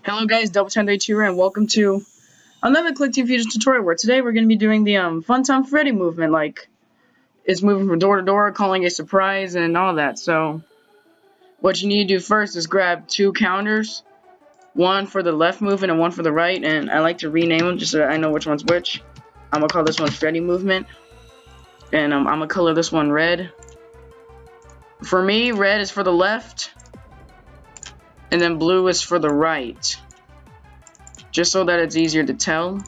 Hello guys, Double1032 here, and welcome to another Clickteam Fusion tutorial where today we're going to be doing the Funtime Freddy movement, like it's moving from door to door, calling a surprise, and all that. So what you need to do first is grab two counters, one for the left movement and one for the right, and I like to rename them just so that I know which one's which. I'm going to call this one Freddy movement, and I'm going to color this one red. For me, red is for the left, and then blue is for the right, just so that it's easier to tell.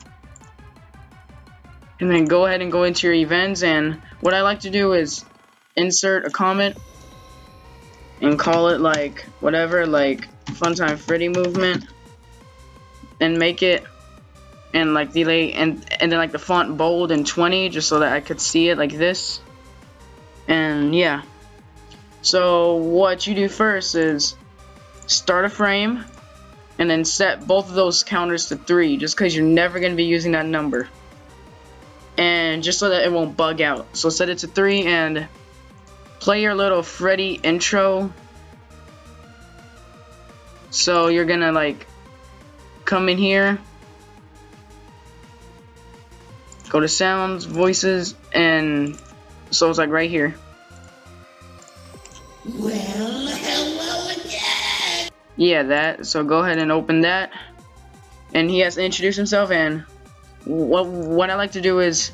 And then go ahead and go into your events, and what I like to do is insert a comment and call it like whatever, like Funtime Freddy movement, and make it and like delay and then like the font bold and 20 just so that I could see it like this. And yeah, so what you do first is start a frame and then set both of those counters to 3, just because you're never going to be using that number, and just so that it won't bug out. So set it to 3 and play your little Freddy intro. So you're gonna like come in here, go to sounds, voices, and so it's like right here. Well, hello again! Yeah, that. So go ahead and open that. And he has to introduce himself, and what I like to do is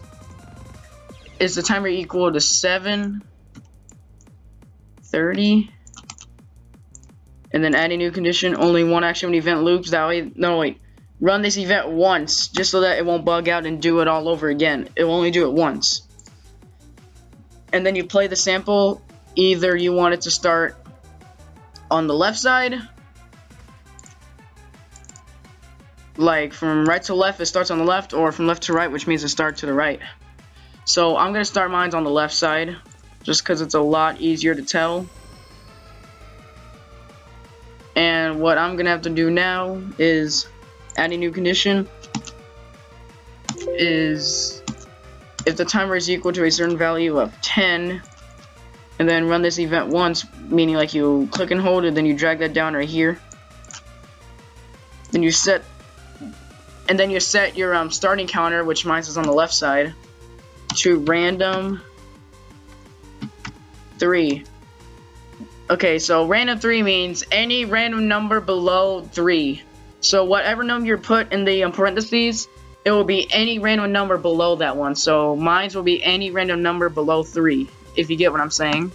the timer equal to 7:30, and then add a new condition, only one action when event loops. That way, no wait, run this event once, just so that it won't bug out and do it all over again. It will only do it once. And then you play the sample. Either you want it to start on the left side, like from right to left, it starts on the left, or from left to right, which means it starts to the right. So I'm gonna start mine on the left side, just because it's a lot easier to tell. And what I'm gonna have to do now is add a new condition. Is if the timer is equal to a certain value of 10, and then run this event once, meaning like you click and hold it, then you drag that down right here. Then you set your starting counter, which mine is on the left side, to random 3. Okay, so random 3 means any random number below 3. So whatever number you put in the parentheses, it will be any random number below that one. So mine will be any random number below 3, if you get what I'm saying.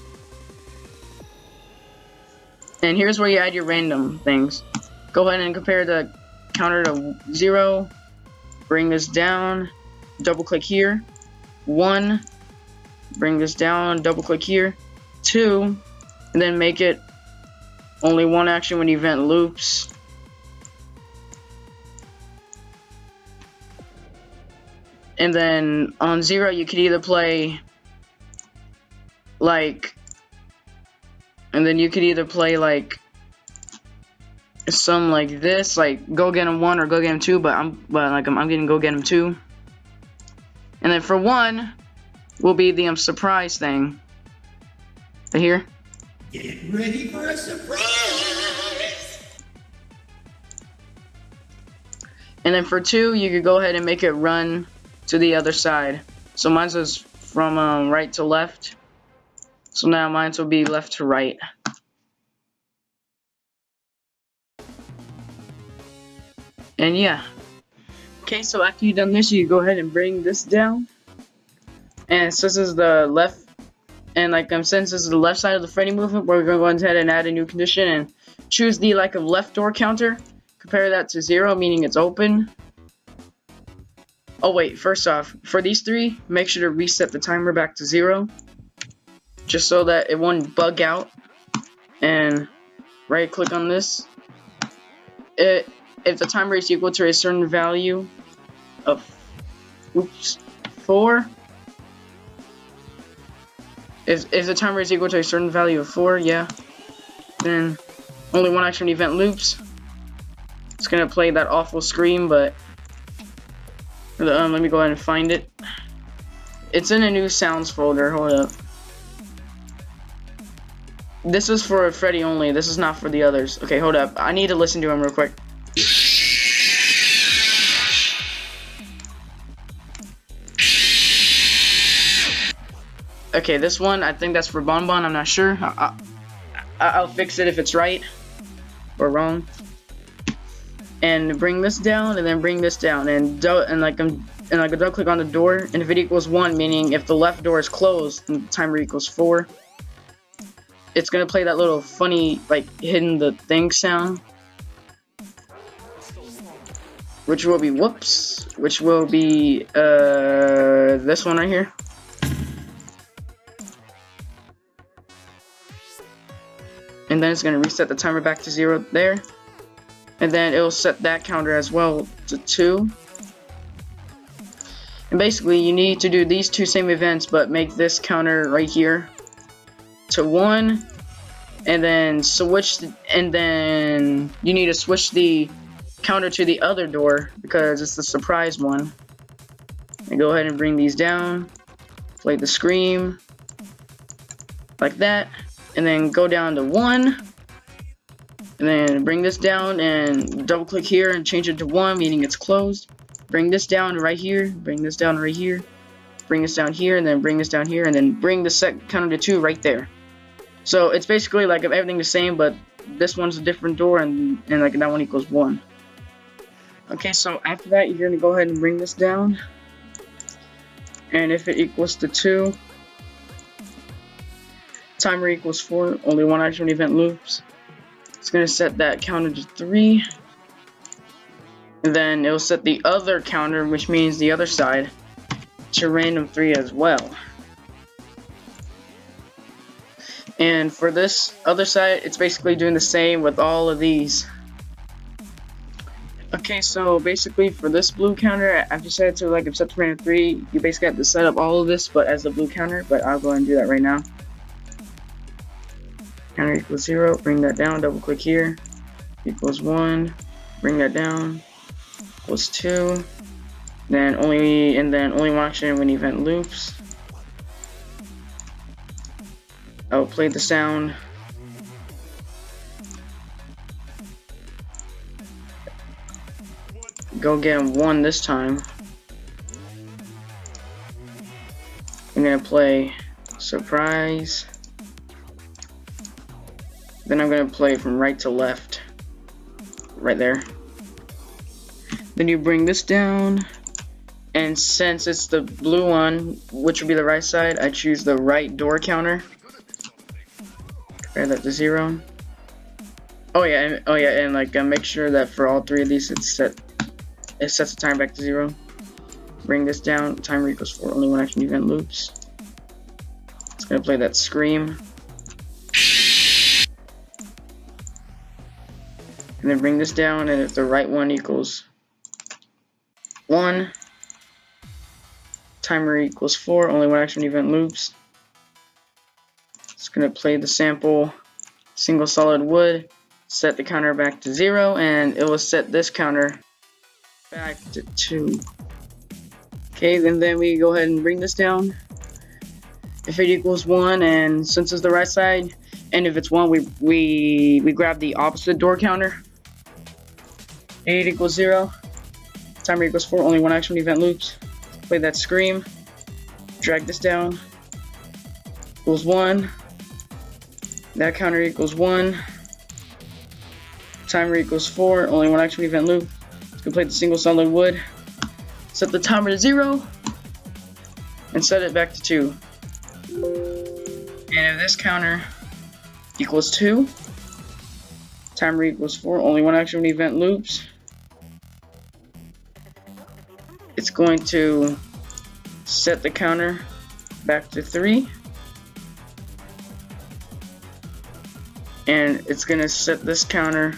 And here's where you add your random things. Go ahead and compare the counter to 0. Bring this down. Double click here. 1. Bring this down. Double click here. 2. And then make it only one action when event loops. And then on 0, you could either play like, and then you could either play like some like this, like go get him 1 or go get him 2, but I'm getting go get him 2. And then for 1 will be the surprise thing. Right here. Get ready for a surprise! And then for 2, you could go ahead and make it run to the other side. So mine was from right to left. So now mine will be left to right. And yeah. Okay, so after you've done this, you go ahead and bring this down. And since this is the left, and like since this is the left side of the Freddy movement, we're going to go ahead and add a new condition and choose the like a left door counter. Compare that to 0, meaning it's open. Oh wait, first off, for these 3, make sure to reset the timer back to 0, just so that it won't bug out. And right click on this. If the timer is equal to a certain value of 4, if the timer is equal to a certain value of 4, yeah, then only one action event loops. It's gonna play that awful scream, but let me go ahead and find it. It's in a new sounds folder. Hold up. This is for Freddy only. This is not for the others. Okay, hold up. I need to listen to him real quick. Okay, this one, I think that's for Bonbon. I'm not sure. I'll fix it if it's right or wrong. And bring this down, and then bring this down, and like a double click on the door. And if it equals 1, meaning if the left door is closed, and the timer equals 4, it's gonna play that little funny, like, hidden the thing sound, which will be whoops, which will be this one right here. And then it's gonna reset the timer back to 0 there, and then it'll set that counter as well to 2. And basically, you need to do these 2 same events, but make this counter right here to 1, and then switch, and then you need to switch the counter to the other door because it's the surprise one. And go ahead and bring these down, play the scream like that, and then go down to 1, and then bring this down and double click here and change it to 1, meaning it's closed. Bring this down right here, bring this down right here, bring this down here, and then bring this down here, and then bring the set counter to 2 right there. So it's basically like everything the same, but this one's a different door, and like that one equals 1. Okay, so after that, you're gonna go ahead and bring this down, and if it equals to 2, timer equals 4, only 1 action event loops. It's gonna set that counter to 3, and then it'll set the other counter, which means the other side, to random 3 as well. And for this other side, it's basically doing the same with all of these. Okay, so basically for this blue counter, I've just set it to like set to random 3. You basically have to set up all of this, but as the blue counter. But I'll go ahead and do that right now. Counter equals 0. Bring that down. Double click here. Equals 1. Bring that down. Equals 2. Then only 1 action when event loops. I'll play the sound. Go get him 1 this time. I'm gonna play surprise. Then I'm gonna play from right to left. Right there. Then you bring this down. And since it's the blue one, which would be the right side, I choose the right door counter. Compare that to 0. Oh yeah, and like make sure that for all 3 of these it sets the timer back to 0. Bring this down, timer equals 4, only 1 action event loops. It's gonna play that scream. And then bring this down, and if the right one equals 1, timer equals 4, only 1 action event loops. It's gonna play the sample single solid wood, set the counter back to 0, and it will set this counter back to 2. Okay, and then we go ahead and bring this down. If it equals 1, and since it's the right side, and if it's 1, we grab the opposite door counter. 8 equals 0. Timer equals 4, only 1 action event loops. Play that scream. Drag this down. Equals 1. That counter equals 1. Timer equals 4, only 1 action event loop. Complete the single solid wood. Set the timer to 0. And set it back to 2. And if this counter equals 2, timer equals 4, only 1 action event loops. It's going to set the counter back to 3. And it's going to set this counter,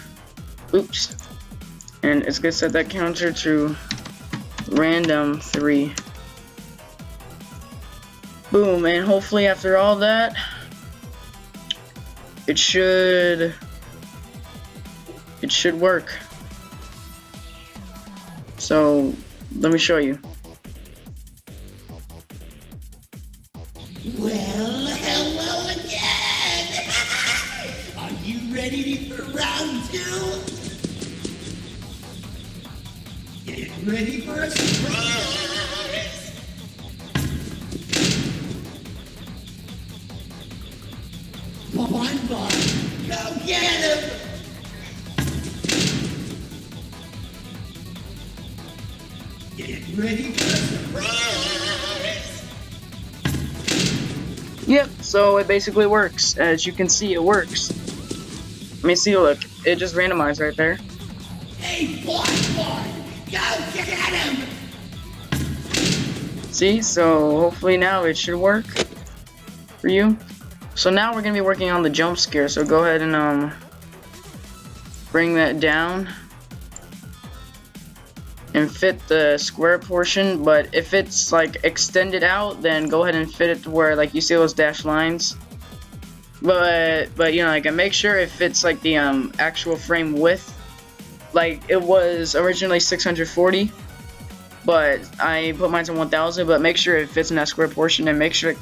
and it's going to set that counter to random 3. Boom, and hopefully after all that, it should work. So let me show you. Well, hello again! Are you ready for round 2? Get ready for a surprise! ready for a surprise? Yep, so it basically works. As you can see, it works. Let me see, look. It just randomized right there. Hey, boy, go get him! See, so hopefully now it should work for you. So now we're gonna be working on the jump scare. So go ahead and bring that down and fit the square portion. But if it's like extended out, then go ahead and fit it to where like you see those dashed lines. But you know, like, make sure it fits like the actual frame width. Like it was originally 640, but I put mine to 1000. But make sure it fits in that square portion, and make sure,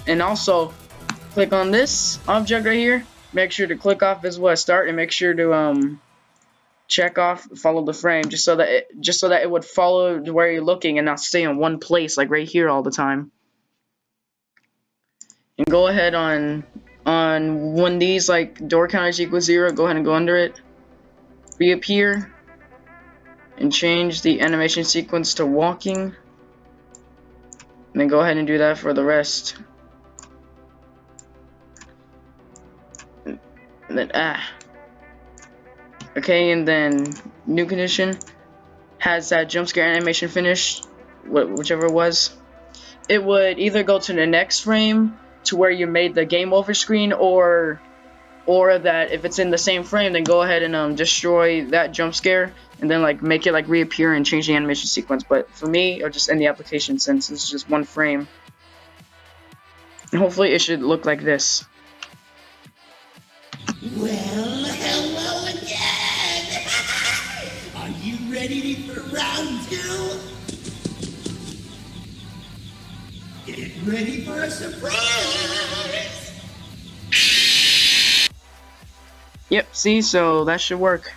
and also click on this object right here. Make sure to click off visible at start, and make sure to check off follow the frame, just so that it would follow where you're looking and not stay in one place like right here all the time. And go ahead on when these like door counters equal 0, go ahead and go under it, reappear, and change the animation sequence to walking. And then go ahead and do that for the rest. And then okay, and then new condition has that jump scare animation finished, whichever it was. It would either go to the next frame to where you made the game over screen, or that if it's in the same frame, then go ahead and destroy that jump scare and then like make it like reappear and change the animation sequence. But for me, or just in the application, since it's just one frame, and hopefully it should look like this. Well, hello again! Are you ready for round 2? Get ready for a surprise! Yep, see, so that should work.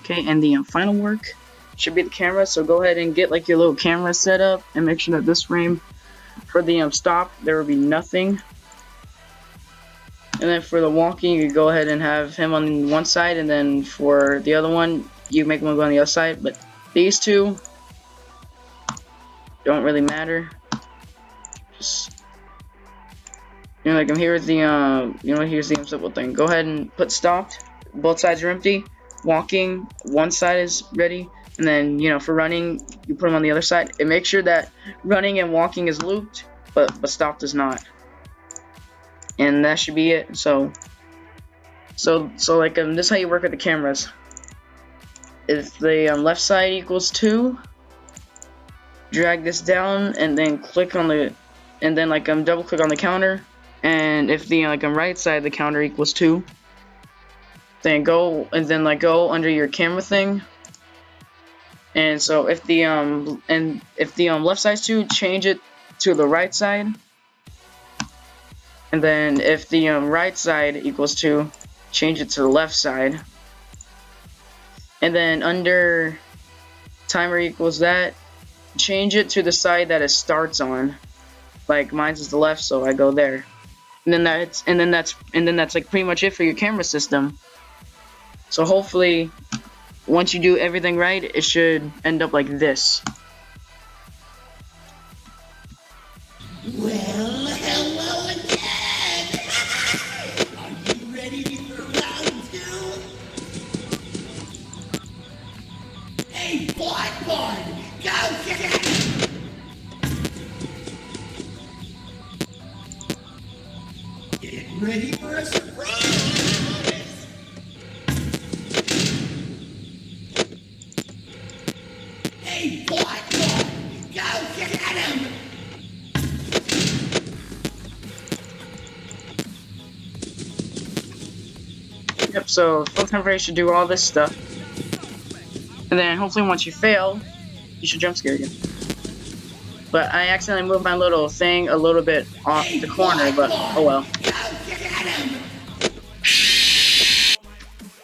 Okay, and the final work should be the camera. So go ahead and get like your little camera set up, and make sure that this frame for the stop there will be nothing. And then for the walking, you go ahead and have him on one side, and then for the other one, you make one go on the other side. But these two don't really matter. Just, you know, like here's the here's the simple thing. Go ahead and put stopped. Both sides are empty. Walking, one side is ready, and then for running, you put them on the other side. And make sure that running and walking is looped, but stopped is not. And that should be it. So like this is how you work with the cameras. If the left side equals 2, drag this down and then click on the, and then like double click on the counter. And if the right side of the counter equals 2, then go under your camera thing. And so if the left side's 2, change it to the right side. And then if the right side equals 2, change it to the left side. And then under timer equals that, change it to the side that it starts on. Like mine's is the left, so I go there. And then that's like pretty much it for your camera system. So hopefully, once you do everything right, it should end up like this. Well, hello again! Are you ready for round 2? Hey, Blackboard! Go get it! Get ready for a surprise! Hey, Blackboard! Go get him! Yep, so Funtime Freddy should do all this stuff. And then hopefully once you fail, you should jump scare again. But I accidentally moved my little thing a little bit off the corner, but oh well.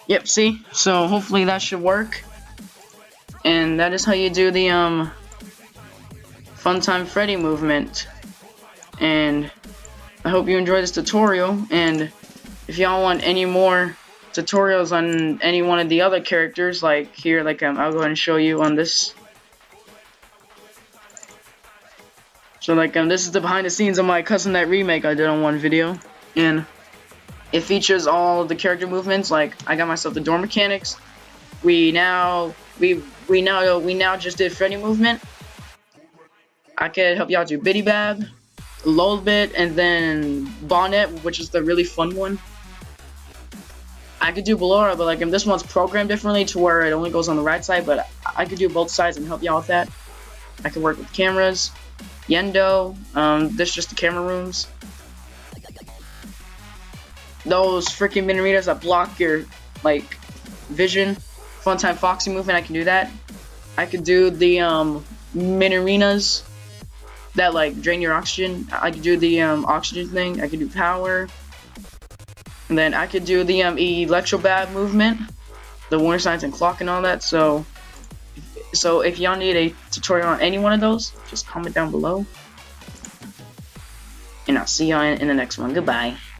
Yep, see? So hopefully that should work. And that is how you do the Funtime Freddy movement. And I hope you enjoyed this tutorial, and if y'all want any more tutorials on any one of the other characters, like here, I'll go ahead and show you on this So like this is the behind the scenes of my custom night remake I did on one video, and it features all the character movements. Like I got myself the door mechanics. We now just did Freddy movement. I could help you out do Biddy Bab, Lull Bit, and then Bonnet, which is the really fun one. I could do Ballora, but like this one's programmed differently to where it only goes on the right side, but I could do both sides and help you out with that. I can work with cameras. Yendo, this is just the camera rooms. Those freaking minarinas that block your like vision. Funtime Foxy movement, I can do that. I could do the minarinas that like drain your oxygen. I could do the oxygen thing. I could do power. And then I could do the electrobab movement, the warning signs and clock and all that. So if y'all need a tutorial on any one of those, just comment down below. And I'll see y'all in the next one. Goodbye.